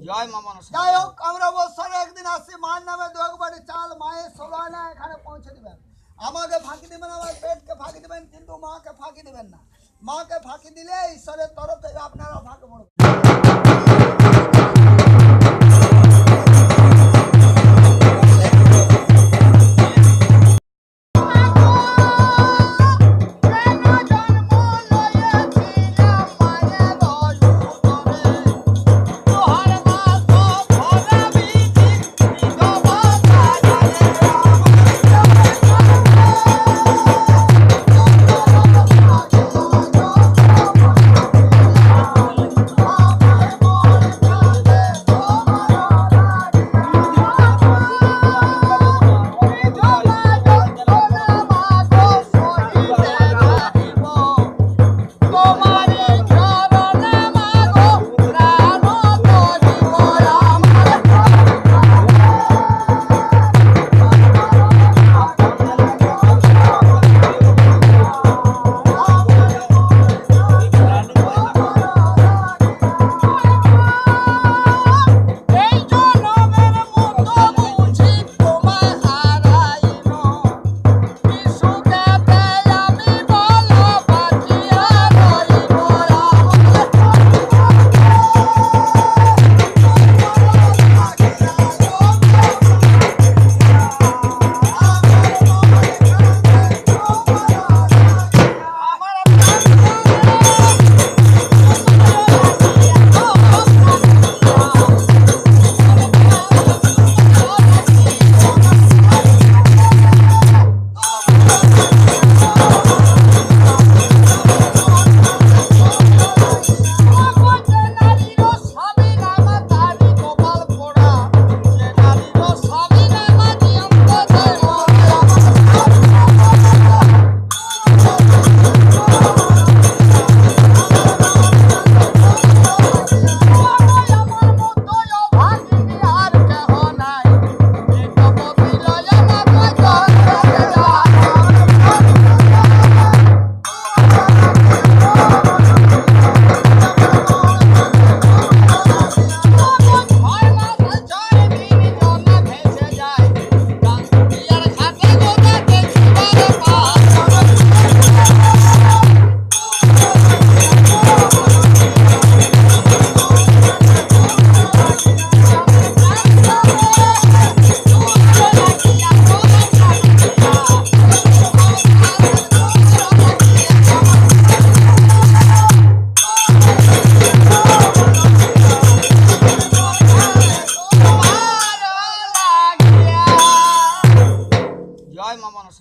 জয় মা মনসা। যাই হোক, আমরা বছরে একদিন আসি, মায়ের নামে দু একবারে চাল মায়ের সবাই না এখানে পৌঁছে দিবেন। আমাকে ফাঁকি দিবেন, আমার পেটকে ফাঁকি দিবেন, কিন্তু মাকে ফাঁকি দিবেন না। মাকে ফাঁকি দিলে ঈশ্বরের তরফ থেকে আপনারা ফাঁকে পড়বেন।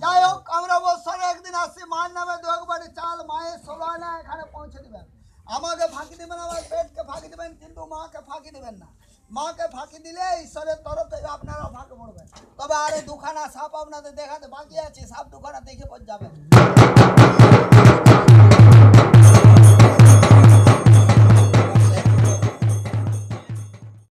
যাই হোক, আমরা বছরে একদিন আসি, মায়ের নামে দু একবারে চাল মায়ের সবাই না এখানে পৌঁছে দিবেন। আমাকে ফাঁকি দিবেন, আমার পেটকে ফাঁকি দিবেন, কিন্তু মাকে ফাঁকি দিবেন না। মাকে ফাঁকি দিলে ঈশ্বরের তরফ থেকে আপনারা ফাঁকে পড়বেন। তবে আরো দুখানা সাপ আপনাদের দেখাতে বাকি আছে, সাপ দুখানা দেখে পর যাবেন।